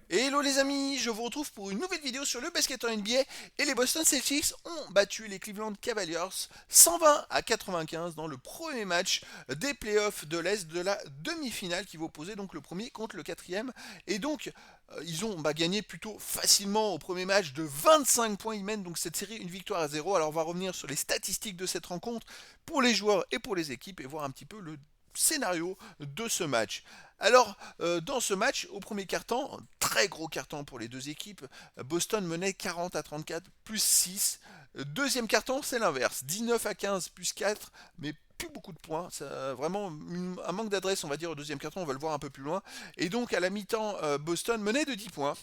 Hello les amis, je vous retrouve pour une nouvelle vidéo sur le basket en NBA et les Boston Celtics ont battu les Cleveland Cavaliers 120 à 95 dans le premier match des playoffs de l'Est de la demi-finale qui va opposer donc le premier contre le quatrième et donc ils ont gagné plutôt facilement au premier match de 25 points, ils mènent donc cette série une victoire à zéro. Alors on va revenir sur les statistiques de cette rencontre pour les joueurs et pour les équipes et voir un petit peu le scénario de ce match. Alors, dans ce match, au premier quart-temps, très gros quart-temps pour les deux équipes, Boston menait 40 à 34, plus 6. Deuxième quart-temps, c'est l'inverse, 19 à 15, plus 4, mais plus beaucoup de points. Ça, vraiment un manque d'adresse, on va dire, au deuxième quart-temps, on va le voir un peu plus loin. Et donc, à la mi-temps, Boston menait de 10 points.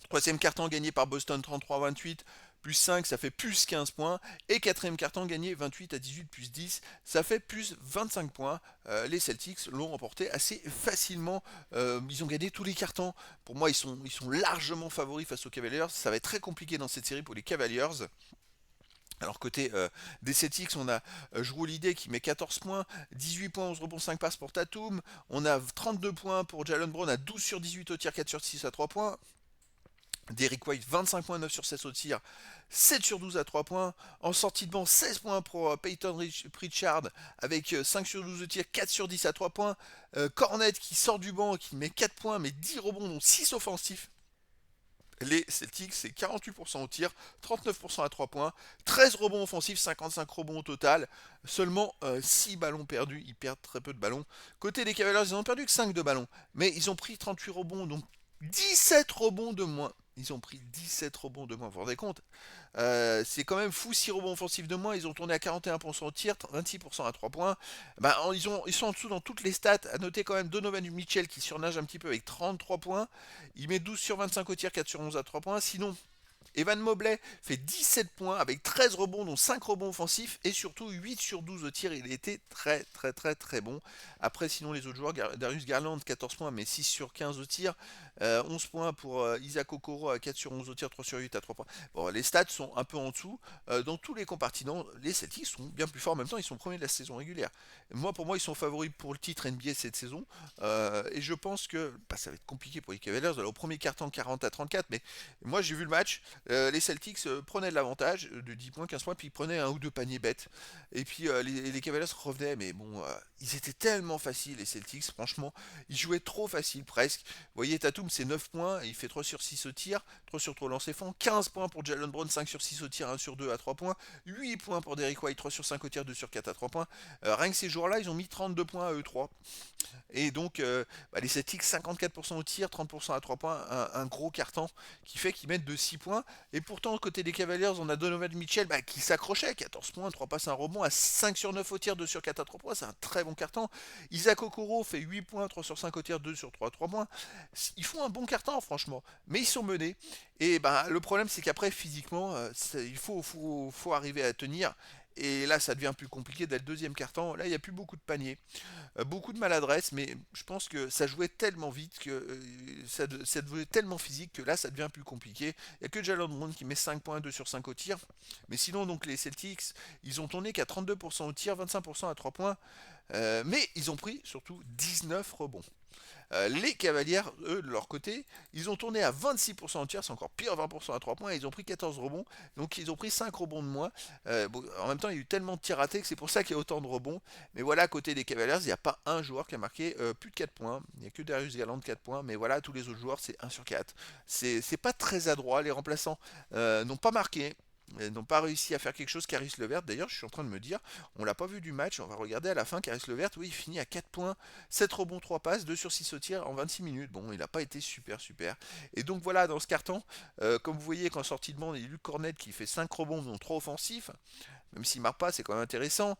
Troisième carton gagné par Boston 33-28, plus 5, ça fait plus 15 points. Et quatrième carton gagné 28 à 18, plus 10, ça fait plus 25 points. Les Celtics l'ont remporté assez facilement. Ils ont gagné tous les cartons. Pour moi, ils sont largement favoris face aux Cavaliers. Ça va être très compliqué dans cette série pour les Cavaliers. Alors côté des Celtics, on a Jrue Holiday qui met 14 points, 18 points, 11 rebonds, 5 passes pour Tatum. On a 32 points pour Jalen Brown à 12 sur 18 au tir, 4 sur 6 à 3 points. Derrick White, 25 points, 9 sur 16 au tir, 7 sur 12 à 3 points. En sortie de banc, 16 points pour Peyton Pritchard avec 5 sur 12 au tir, 4 sur 10 à 3 points. Cornet qui sort du banc, qui met 4 points, mais 10 rebonds, dont 6 offensifs. Les Celtics, c'est 48% au tir, 39% à 3 points, 13 rebonds offensifs, 55 rebonds au total, seulement 6 ballons perdus, ils perdent très peu de ballons. Côté des Cavaliers, ils n'ont perdu que 5 de ballons, mais ils ont pris 38 rebonds, donc 17 rebonds de moins. Ils ont pris 17 rebonds de moins, vous vous rendez compte? C'est quand même fou, 6 rebonds offensifs de moins, ils ont tourné à 41% au tir, 26% à 3 points. Ben, ils sont en dessous dans toutes les stats. À noter quand même Donovan Mitchell qui surnage un petit peu avec 33 points. Il met 12 sur 25 au tir, 4 sur 11 à 3 points. Sinon, Evan Mobley fait 17 points avec 13 rebonds, dont 5 rebonds offensifs et surtout 8 sur 12 au tir. Il était très très très très bon. Après, sinon, les autres joueurs, Darius Garland 14 points mais 6 sur 15 au tir. 11 points pour Isaac Okoro à 4 sur 11 au tir, 3 sur 8 à 3 points. Bon, les stats sont un peu en dessous. Dans tous les compartiments, les Celtics sont bien plus forts. En même temps, ils sont premiers de la saison régulière. Pour moi, ils sont favoris pour le titre NBA cette saison. Et je pense que ça va être compliqué pour les Cavaliers. Alors, au premier quart-temps, 40 à 34, mais moi, j'ai vu le match. Les Celtics prenaient de l'avantage de 10 points, 15 points, puis ils prenaient un ou deux paniers bêtes. Et puis les Cavaliers revenaient, mais bon, ils étaient tellement faciles, les Celtics, franchement. Ils jouaient trop facile presque. Vous voyez, Tatum, c'est 9 points, il fait 3 sur 6 au tir, 3 sur 3 lancés francs, 15 points pour Jalen Brown, 5 sur 6 au tir, 1 sur 2 à 3 points, 8 points pour Derrick White, 3 sur 5 au tir, 2 sur 4 à 3 points. Rien que ces jours-là, ils ont mis 32 points à eux 3. Et donc, les Celtics, 54% au tir, 30% à 3 points, un gros carton qui fait qu'ils mettent de 6 points. Et pourtant, côté des Cavaliers, on a Donovan Mitchell qui s'accrochait, 14 points, 3 passes, un rebond, à 5 sur 9 au tir, 2 sur 4 à 3 points, c'est un très bon carton. Isaac Okoro fait 8 points, 3 sur 5 au tir, 2 sur 3 à 3 points. Ils font un bon carton, franchement, mais ils sont menés. Et le problème, c'est qu'après, physiquement, faut arriver à tenir. Et là, ça devient plus compliqué dès le deuxième carton. Là, il n'y a plus beaucoup de paniers. Beaucoup de maladresse, mais je pense que ça jouait tellement vite que ça devenait tellement physique que là ça devient plus compliqué. Il n'y a que Jalen Brown qui met 5 points, 2 sur 5 au tir. Mais sinon, donc les Celtics, ils ont tourné qu'à 32% au tir, 25% à 3 points. Mais ils ont pris surtout 19 rebonds. Les Cavaliers, eux, de leur côté, ils ont tourné à 26% au tir, c'est encore pire, 20% à 3 points, et ils ont pris 14 rebonds, donc ils ont pris 5 rebonds de moins. Bon, en même temps, il y a eu tellement de tirs ratés que c'est pour ça qu'il y a autant de rebonds. Mais voilà, à côté des Cavaliers, il n'y a pas un joueur qui a marqué plus de 4 points. Il n'y a que Darius Garland 4 points, mais voilà, tous les autres joueurs, c'est 1 sur 4. C'est pas très adroit, les remplaçants n'ont pas marqué. N'ont pas réussi à faire quelque chose. Caris Levert, d'ailleurs, je suis en train de me dire, on l'a pas vu du match, on va regarder à la fin. Caris Levert, oui, il finit à 4 points, 7 rebonds, 3 passes, 2 sur 6 au tir en 26 minutes. Bon, il n'a pas été super super. Et donc voilà, dans ce carton, comme vous voyez qu'en sortie de bande, il y a Luke Cornet qui fait 5 rebonds, dont 3 offensifs. Même s'il marque pas, c'est quand même intéressant.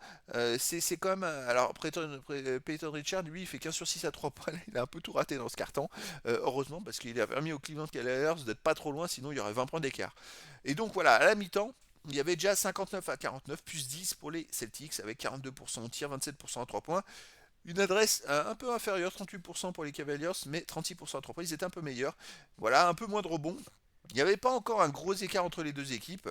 C'est quand même. Alors, Peyton Richard, lui, il fait 15 sur 6 à 3 points. Il a un peu tout raté dans ce carton. Heureusement, parce qu'il a permis aux Cleveland Cavaliers d'être pas trop loin, sinon il y aurait 20 points d'écart. Et donc voilà, à la mi-temps, il y avait déjà 59 à 49, plus 10 pour les Celtics, avec 42% au tir, 27% à 3 points. Une adresse un peu inférieure, 38% pour les Cavaliers, mais 36% à 3 points. Ils étaient un peu meilleurs. Voilà, un peu moins de rebonds. Il n'y avait pas encore un gros écart entre les deux équipes.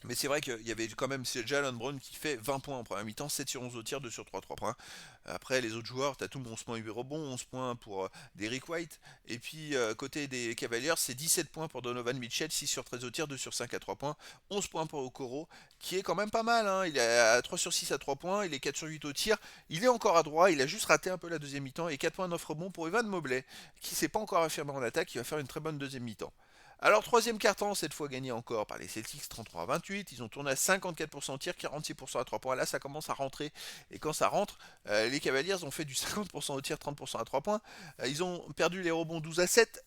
Mais c'est vrai qu'il y avait quand même Jalen Brown qui fait 20 points en première mi-temps, 7 sur 11 au tir, 2 sur 3 points. Après, les autres joueurs, Tatum 11 points, 8 rebonds, 11 points pour Derrick White. Et puis, côté des Cavaliers, c'est 17 points pour Donovan Mitchell, 6 sur 13 au tir, 2 sur 5 à 3 points, 11 points pour Okoro, qui est quand même pas mal, hein. Il est à 3 sur 6 à 3 points, il est 4 sur 8 au tir, il est encore à droit, il a juste raté un peu la deuxième mi-temps, et 4 points 9 rebonds pour Evan Mobley, qui s'est pas encore affirmé en attaque, qui va faire une très bonne deuxième mi-temps. Alors, troisième carton, cette fois gagné encore par les Celtics, 33 à 28. Ils ont tourné à 54% au tir, 46% à 3 points. Là, ça commence à rentrer. Et quand ça rentre, les Cavaliers ont fait du 50% au tir, 30% à 3 points. Ils ont perdu les rebonds 12 à 7.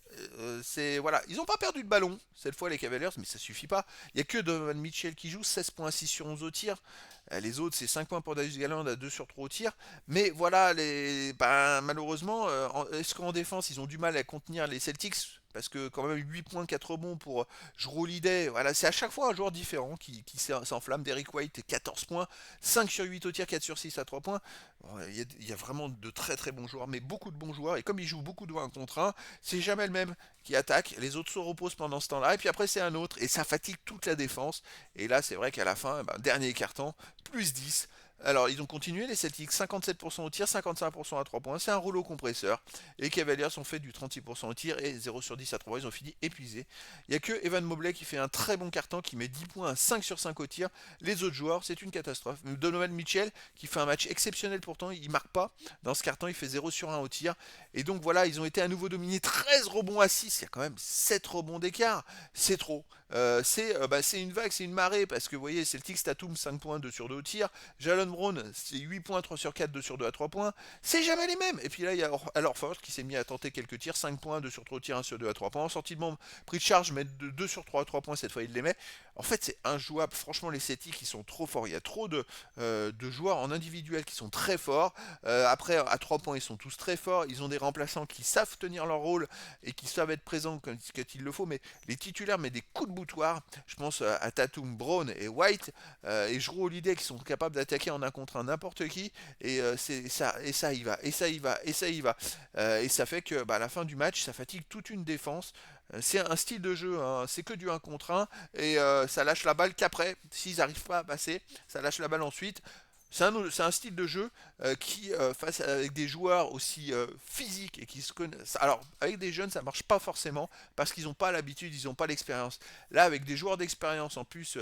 Voilà. Ils n'ont pas perdu de ballon, cette fois, les Cavaliers, mais ça suffit pas. Il n'y a que Donovan Mitchell qui joue, 16 points, 6 sur 11 au tir. Les autres, c'est 5 points pour Darius Garland à 2 sur 3 au tir. Mais voilà, malheureusement, est-ce qu'en défense, ils ont du mal à contenir les Celtics parce que quand même 8 points, 4 rebonds pour Jrue Holiday, voilà, c'est à chaque fois un joueur différent qui s'enflamme. Derrick White, 14 points, 5 sur 8 au tir, 4 sur 6 à 3 points. Bon, il y a vraiment de très très bons joueurs, mais beaucoup de bons joueurs. Et comme ils jouent beaucoup de 1 contre 1, c'est jamais le même qui attaque. Les autres se reposent pendant ce temps-là. Et puis après, c'est un autre. Et ça fatigue toute la défense. Et là, c'est vrai qu'à la fin, dernier carton, plus 10. Alors, ils ont continué, les Celtics, 57% au tir, 55% à 3 points. C'est un rouleau compresseur. Les Cavaliers ont fait du 36% au tir et 0 sur 10 à 3 points. Ils ont fini épuisés. Il n'y a que Evan Mobley qui fait un très bon carton, qui met 10 points à 5 sur 5 au tir. Les autres joueurs, c'est une catastrophe. Donovan Mitchell, qui fait un match exceptionnel pourtant, il marque pas. Dans ce carton, il fait 0 sur 1 au tir. Et donc voilà, ils ont été à nouveau dominés. 13 rebonds à 6. Il y a quand même 7 rebonds d'écart. C'est trop. C'est une vague, c'est une marée. Parce que vous voyez, Celtics, Tatum, 5 points, 2 sur 2 au tir. Jalen Brown, c'est 8 points, 3 sur 4, 2 sur 2 à 3 points. C'est jamais les mêmes. Et puis là, il y a Horford qui s'est mis à tenter quelques tirs. 5 points, 2 sur 3 au tir, 1 sur 2 à 3 points. En sortie de bombe, Pritchard, met 2 sur 3 à 3 points. Cette fois, il les met. En fait, c'est injouable. Franchement, les Celtics, ils sont trop forts. Il y a trop de joueurs en individuel qui sont très forts. Après, à 3 points, ils sont tous très forts. Ils ont des remplaçants qui savent tenir leur rôle et qui savent être présents quand il le faut. Mais les titulaires mettent des coups de boutoir. Je pense à Tatum, Brown et White et Jrue Holiday qui sont capables d'attaquer en 1 contre 1 n'importe qui. Et ça y va, et ça y va, et ça y va. Et ça fait que à la fin du match, ça fatigue toute une défense. C'est un style de jeu, hein, c'est que du 1 contre 1, et ça lâche la balle qu'après, s'ils n'arrivent pas à passer, ça lâche la balle ensuite. C'est un style de jeu qui, face avec des joueurs aussi physiques et qui se connaissent. Alors, avec des jeunes, ça marche pas forcément parce qu'ils n'ont pas l'habitude, ils n'ont pas l'expérience. Là, avec des joueurs d'expérience en plus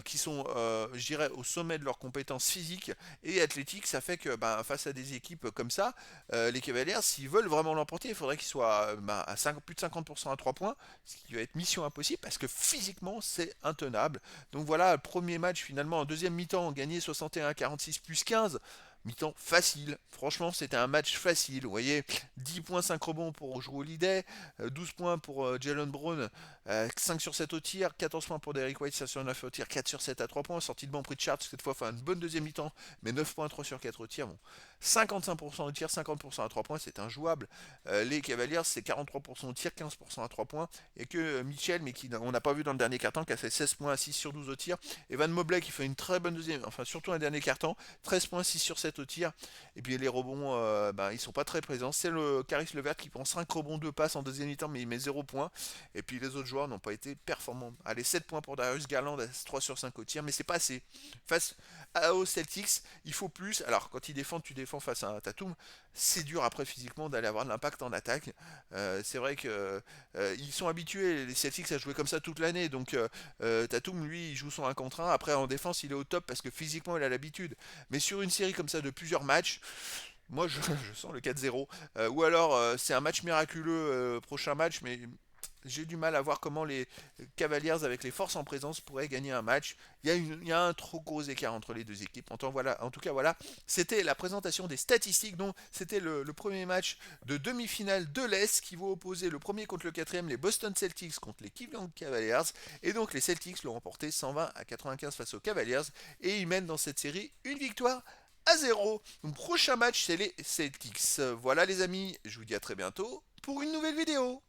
qui sont, je dirais, au sommet de leurs compétences physiques et athlétiques, ça fait que face à des équipes comme ça, les Cavaliers, s'ils veulent vraiment l'emporter, il faudrait qu'ils soient à plus de 50% à 3 points, ce qui va être mission impossible parce que physiquement, c'est intenable. Donc voilà, premier match finalement en deuxième mi-temps, gagné 61-46 plus 15. Mi-temps facile. Franchement, c'était un match facile. Vous voyez, 10 points, 5 rebonds pour Jrue Holiday, 12 points pour Jalen Brown, 5 sur 7 au tir, 14 points pour Derrick White, 5 sur 9 au tir, 4 sur 7 à 3 points. Sortie de banc Pritchard, cette fois, fait une bonne deuxième mi-temps, mais 9 points, 3 sur 4 au tir. Bon, 55% au tir, 50% à 3 points, c'est injouable. Les Cavaliers, c'est 43% au tir, 15% à 3 points. Et que Mitchell, mais on n'a pas vu dans le dernier carton, qui a fait 16 points, 6 sur 12 au tir. Evan Mobley qui fait une très bonne deuxième, enfin surtout un dernier carton, 13 points, 6 sur 7 au tir. Et puis les rebonds, ils sont pas très présents. C'est le Caris Levert qui prend 5 rebonds, 2 passes en deuxième mi-temps, mais il met 0 points. Et puis les autres joueurs n'ont pas été performants. Allez, 7 points pour Darius Garland, 3 sur 5 au tir, mais c'est pas assez. Face aux Celtics, il faut plus. Alors quand ils défendent, tu défends face à un Tatum. C'est dur après physiquement d'aller avoir de l'impact en attaque. C'est vrai que ils sont habitués, les Celtics, à jouer comme ça toute l'année. Donc Tatum, lui, il joue son 1 contre 1. Après, en défense, il est au top parce que physiquement, il a l'habitude. Mais sur une série comme ça de plusieurs matchs, moi, je sens le 4-0. Ou alors, c'est un match miraculeux, prochain match, mais j'ai du mal à voir comment les Cavaliers, avec les forces en présence, pourraient gagner un match. Il y a un trop gros écart entre les deux équipes. En tout cas, voilà, c'était la présentation des statistiques. Donc, c'était le premier match de demi-finale de l'Est qui va opposer le premier contre le quatrième, les Boston Celtics contre les Cleveland Cavaliers. Et donc, les Celtics l'ont remporté 120 à 95 face aux Cavaliers. Et ils mènent dans cette série une victoire à 0. Donc, prochain match, c'est les Celtics. Voilà, les amis, je vous dis à très bientôt pour une nouvelle vidéo.